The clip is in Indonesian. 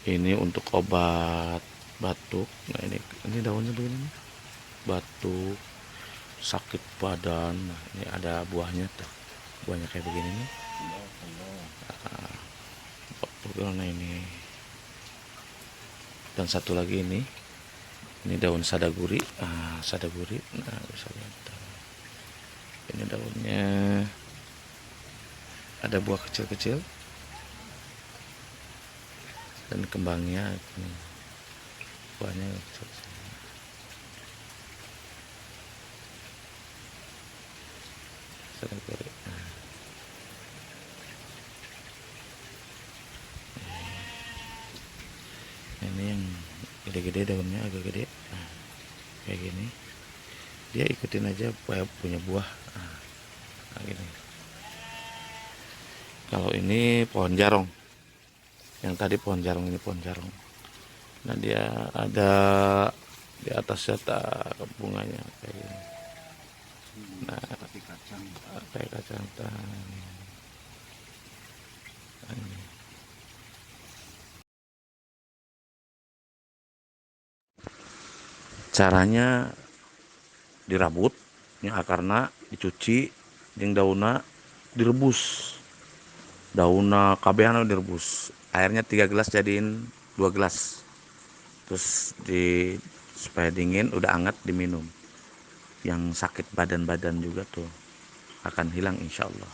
Ini untuk obat batuk. Nah, ini daunnya begini nih. Batuk, sakit badan. Nah, ini ada buahnya tuh. Buahnya kayak begini nih. Nah, ini. Dan satu lagi ini. Ini daun sadaguri. Ah, sadaguri. Nah, bisa lihat. Ini daunnya ada buah kecil-kecil dan kembangnya ini. Buahnya kecil-kecil. Sadaguri. Nah, ini yang gede-gede, daunnya agak gede. Nah, kayak gini. Dia ikutin aja punya buah. Nah, gini. Kalau ini pohon jarong. Yang tadi pohon jarong, ini pohon jarong. Nah, dia ada di atasnya bunganya kayak gini. Nah, kayak kacang. Nah, ini. Caranya dirabut, yang akarna dicuci, jeung daunna direbus. Daunna kabehana direbus. Airnya 3 gelas jadiin 2 gelas. Terus supaya dingin, udah hangat diminum. Yang sakit badan-badan juga tuh akan hilang insya Allah.